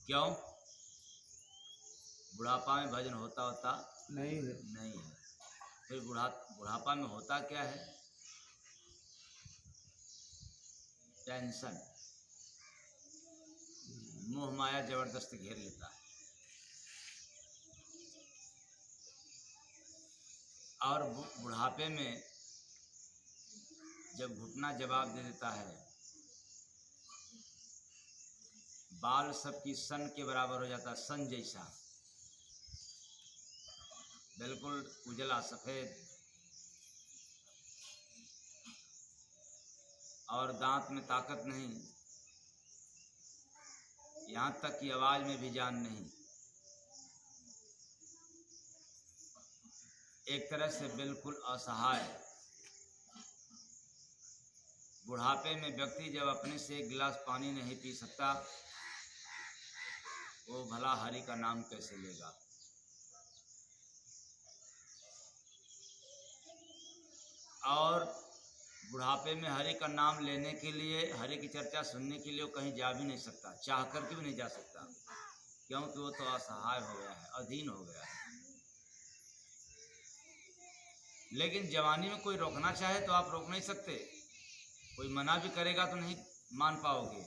क्यों? बुढ़ापा में भजन होता नहीं है। नहीं है। फिर बुढ़ापा में होता क्या है? टेंशन, मोह माया जबरदस्ती घेर लेता है। और बुढ़ापे में जब घुटना जवाब दे देता है, बाल सबकी सन के बराबर हो जाता है, सन जैसा, बिल्कुल उजला सफेद, और दांत में ताकत नहीं, यहाँ तक कि आवाज में भी जान नहीं। एक तरह से बिल्कुल असहाय। बुढ़ापे में व्यक्ति जब अपने से एक गिलास पानी नहीं पी सकता, वो भला हरि का नाम कैसे लेगा? और बुढ़ापे में हरि का नाम लेने के लिए, हरि की चर्चा सुनने के लिए वो कहीं जा भी नहीं सकता, चाह करके भी नहीं जा सकता, क्योंकि वो तो असहाय हो गया है, अधीन हो गया है। लेकिन जवानी में कोई रोकना चाहे तो आप रोक नहीं सकते, कोई मना भी करेगा तो नहीं मान पाओगे,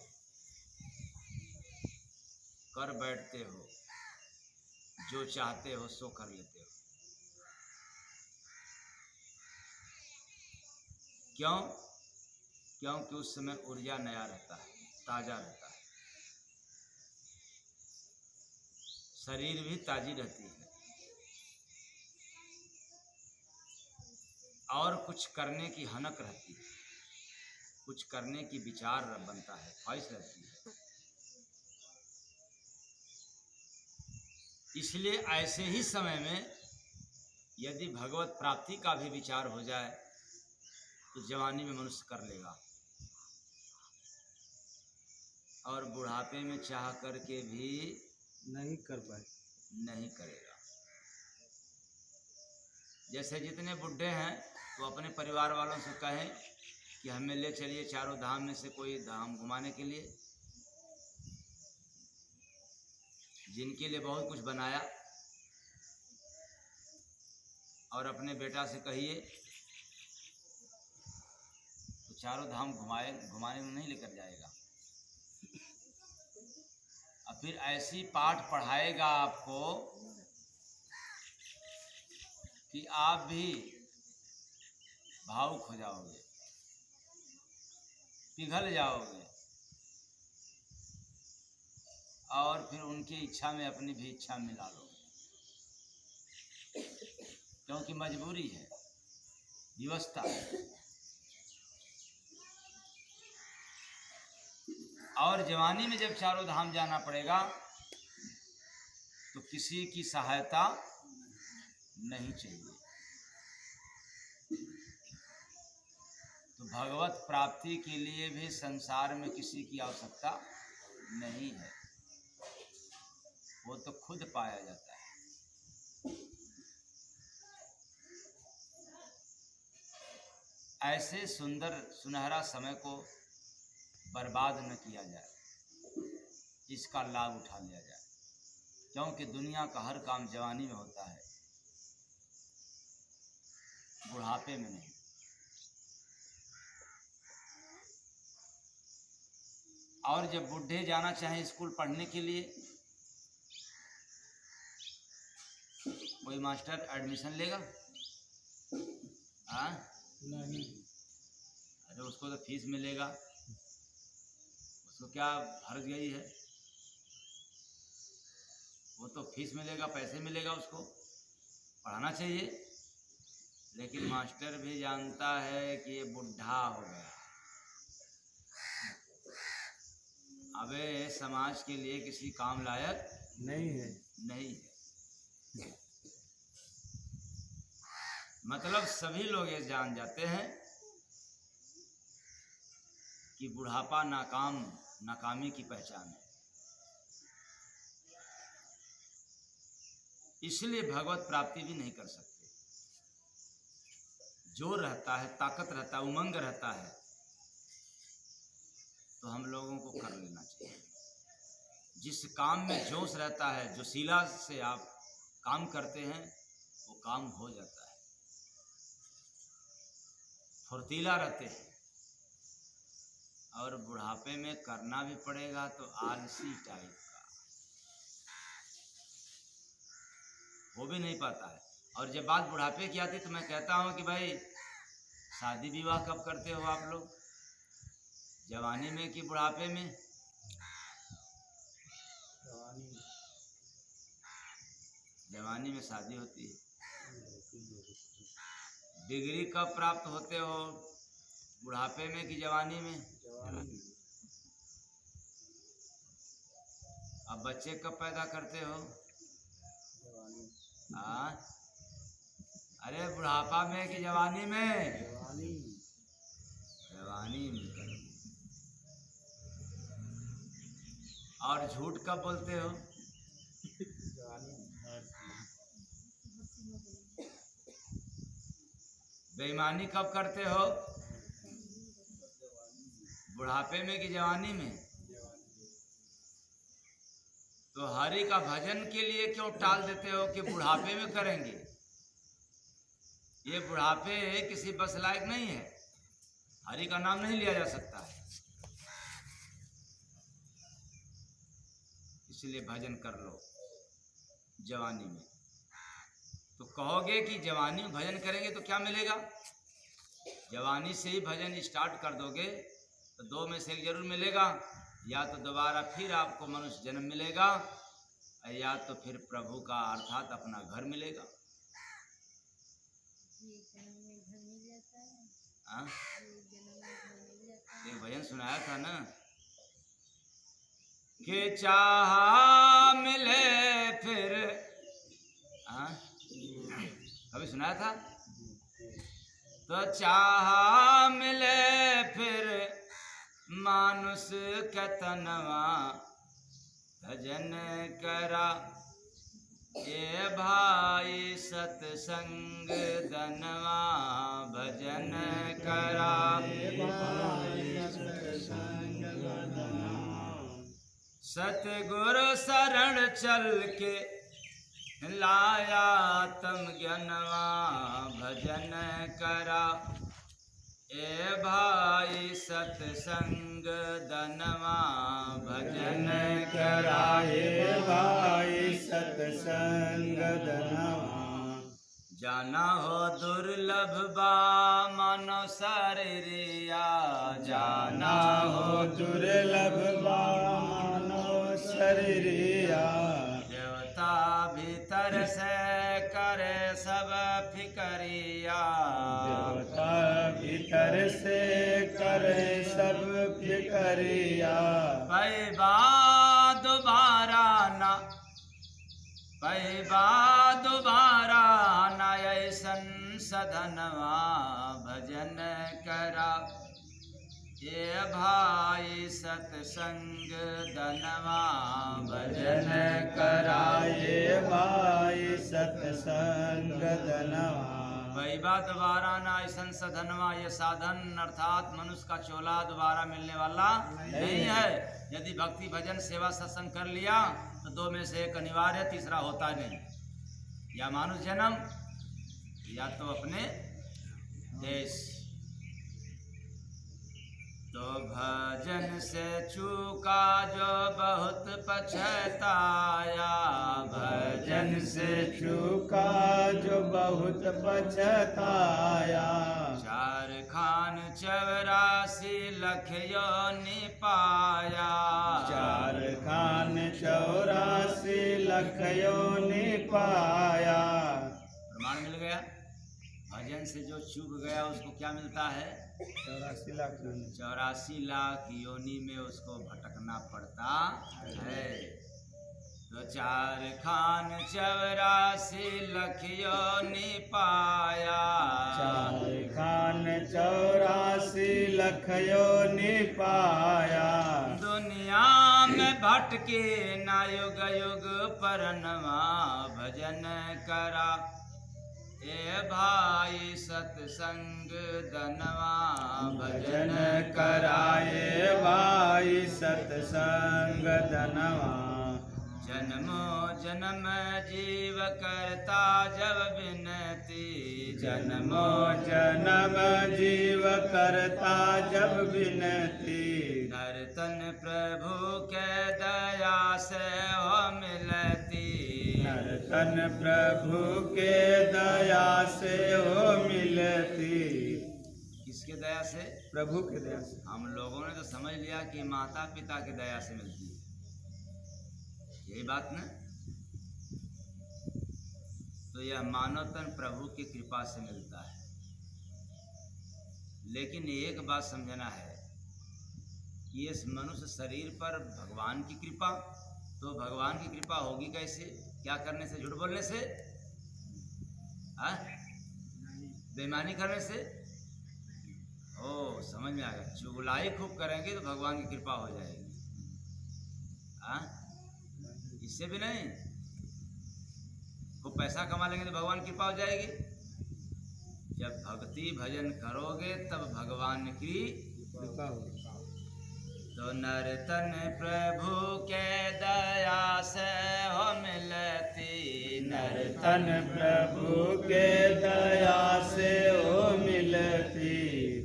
कर बैठते हो, जो चाहते हो सो कर लेते हो। क्यों? क्योंकि उस समय ऊर्जा नया रहता है, ताजा रहता है, शरीर भी ताजी रहती है, और कुछ करने की हनक रहती है, कुछ करने की विचार बनता है, ख्वाहिश रहती है। इसलिए ऐसे ही समय में यदि भगवत प्राप्ति का भी विचार हो जाए तो जवानी में मनुष्य कर लेगा, और बुढ़ापे में चाह करके भी नहीं कर पाए, नहीं करेगा। जैसे जितने बुढ़े हैं तो अपने परिवार वालों से कहें कि हमें ले चलिए चारों धाम में से कोई धाम घुमाने के लिए, जिनके लिए बहुत कुछ बनाया, और अपने बेटा से कहिए तो चारों धाम घुमाने में नहीं लेकर जाएगा, और फिर ऐसी पाठ पढ़ाएगा आपको कि आप भी भावुक हो जाओगे, पिघल जाओगे, और फिर उनकी इच्छा में अपनी भी इच्छा मिला लोगे, क्योंकि मजबूरी है, व्यवस्था है। और जवानी में जब चारों धाम जाना पड़ेगा तो किसी की सहायता नहीं चाहिए। तो भगवत प्राप्ति के लिए भी संसार में किसी की आवश्यकता नहीं है, वो तो खुद पाया जाता है। ऐसे सुंदर सुनहरा समय को बर्बाद न किया जाए, इसका लाभ उठा लिया जाए, क्योंकि दुनिया का हर काम जवानी में होता है, बुढ़ापे में नहीं। और जब बुढ़े जाना चाहें स्कूल पढ़ने के लिए, कोई मास्टर एडमिशन लेगा? हाँ नहीं। अरे उसको तो फीस मिलेगा, उसको क्या हर्ज गई है, वो तो फीस मिलेगा, पैसे मिलेगा, उसको पढ़ाना चाहिए। लेकिन मास्टर भी जानता है कि ये बुढ़ा हो गया, अबे समाज के लिए किसी काम लायक नहीं है। नहीं है। मतलब सभी लोग ये जान जाते हैं कि बुढ़ापा नाकामी की पहचान है। इसलिए भगवत प्राप्ति भी नहीं कर सकते। जोर रहता है, ताकत रहता है, उमंग रहता है, तो हम लोगों को कर लेना चाहिए। जिस काम में जोश रहता है, जो शीला से आप काम करते हैं, वो काम हो जाता है, फुर्तीला रहते हैं। और बुढ़ापे में करना भी पड़ेगा तो आलसी टाइप का, हो भी नहीं पाता है। और जब बात बुढ़ापे की आती तो मैं कहता हूँ कि भाई शादी विवाह कब करते हो आप लोग, जवानी में कि बुढ़ापे में? जवानी में शादी होती है। डिग्री कब प्राप्त होते हो, बुढ़ापे में कि जवानी में? अब बच्चे कब पैदा करते हो? हाँ, अरे बुढ़ापा में कि जवानी में? जवानी में करो। और झूठ कब बोलते हो? बेईमानी कब करते हो, बुढ़ापे में कि जवानी में? तो हरि का भजन के लिए क्यों टाल देते हो कि बुढ़ापे में करेंगे? ये बुढ़ापे किसी बस लायक नहीं है, हरि का नाम नहीं लिया जा सकता है, इसलिए भजन कर लो जवानी में। तो कहोगे कि जवानी में भजन करेंगे तो क्या मिलेगा? जवानी से ही भजन स्टार्ट कर दोगे तो दो में से एक जरूर मिलेगा, या तो दोबारा फिर आपको मनुष्य जन्म मिलेगा, या तो फिर प्रभु का अर्थात अपना घर मिलेगा। हाँ, एक भजन सुनाया था ना कि चाहा मिले फिर, हाँ कभी सुनाया था? तो चाहा मिले फिर मानुष के तनवा, भजन करा ये भाई सतसंग धनवा, भजन करा सतगुरु शरण चल के लाया तम ज्ञानवा, भजन करा ए भाई सतसंग धनवा, भजन करा ए भाई सतसंग धनवा। जाना हो दुर्लभ बा मानो शरीरिया, जाना हो दुर्लभ बा मानो शरीरिया, देवता भीतर से करे सब फिकरिया, देवता भीतर से करे सब फिकरिया। पैबा दोबारा ना, पैबा दोबारा ना ऐसन सधनवा, भजन करा ये भाई सतसंग धनवा, भजन करा ये भाई सतसंग धनवा। पैबा दोबारा ना ऐसन सधनवा, ये साधन अर्थात मनुष्य का चोला दोबारा मिलने वाला नहीं है। यदि भक्ति भजन सेवा सत्संग कर लिया तो दो में से एक अनिवार्य, तीसरा होता नहीं, या मानुष जन्म या तो अपने देश। तो भजन से चूका जो बहुत पछताया, भजन से चूका जो बहुत पछताया, चार खान 84 लख योनि पाया, चार खान 84 लख योनि पाया। प्रमाण मिल गया। भजन से जो चूक गया उसको क्या मिलता है? 84 लाख योनि। 84 लाख योनि में उसको भटकना पड़ता है। तो चार खान 84 लख योनि पाया, चार खान 84 लख योनि पाया। दुनिया में भटके ना युग युग परनवा, भजन करा ए भाई सतसंग धनवा, भजन कराए भाई सतसंग धनवा। जन्मो जन्म जीव करता जब विनती, जन्मो जन्म जीव करता जब विनती, नर्तन प्रभु के दया से हो मिलती, नर्तन प्रभु के दया से हो मिलती। किसके दया से? प्रभु के दया से। हम लोगों ने तो समझ लिया कि माता पिता की दया से मिलती है, यही बात ना। तो यह मानव तन प्रभु की कृपा से मिलता है। लेकिन एक बात समझना है कि इस मनुष्य शरीर पर भगवान की कृपा, तो भगवान की कृपा होगी कैसे? क्या करने से? झूठ बोलने से? बेईमानी करने से? ओ, समझ में आ गया। चुगलाई खूब करेंगे तो भगवान की कृपा हो जाएगी। इससे भी नहीं। खूब पैसा कमा लेंगे तो भगवान की कृपा हो जाएगी। जब भक्ति भजन करोगे तब भगवान की कृपा होगी। तो नर्तन प्रभु के दया से हो मिलती, नर्तन प्रभु के दया से हो मिलती।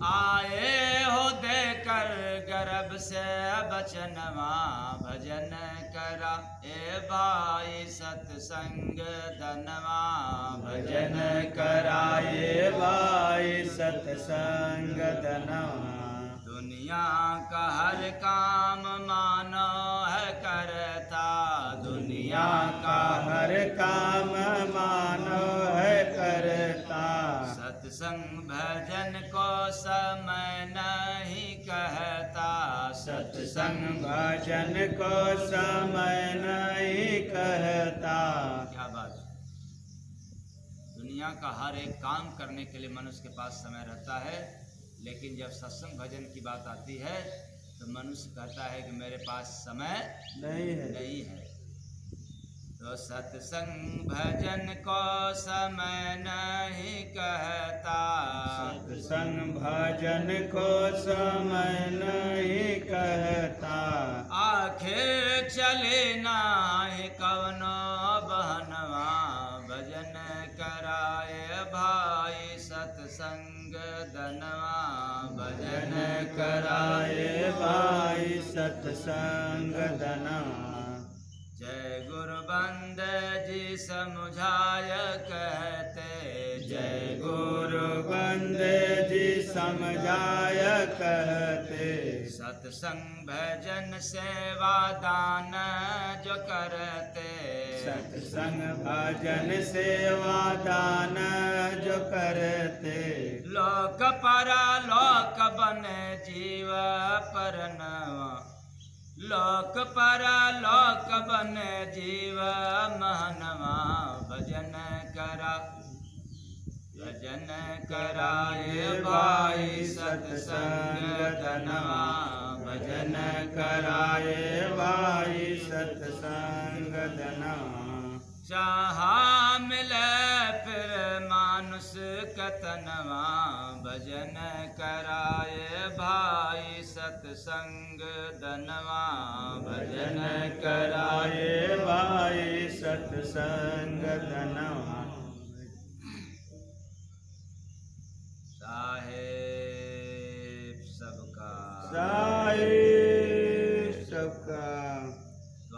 आए हो देकर गर्भ से बचनवा, भजन करा ए भाई सत्संग धनवा, भजन कराए भाई सत्संग धनवा। दुनिया का हर काम मानो है करता, दुनिया का हर काम मानो है करता। सत्संग भजन को समय नहीं कहता, सत्संग भजन को समय नहीं कहता। क्या बात है? दुनिया का हर एक काम करने के लिए मनुष्य के पास समय रहता है, लेकिन जब सत्संग भजन की बात आती है तो मनुष्य कहता है कि मेरे पास समय नहीं है। तो सत्संग भजन को समय नहीं कहता, सत्संग भजन को समय नहीं कहता। आखिर चले नाही कवनो बहनवा, भजन कराए भाई सत्संग धनवा, भजन कराए भाई सत्संग धनवा। जय गुरु बंद जी समझाय कहते, जय गुरु बंदे जी समझाय कहते। सत्संग भजन सेवा दान जो करते, सत्संग भजन सेवा दान जो करते। लोक परलोक बने जीव परनवा, लोक परलोक बने जीव महनवा, भजन करा भजन कराए भाई सत्संग धनवा, भजन कराए भाई सत्संग धनवा। चाहा मिले फिर मानुष कतनवा, भजन कराए भाई सत्संग धनवा, भजन कराए भाई सत्संग धनवा। साहेब सबका साहिब सबका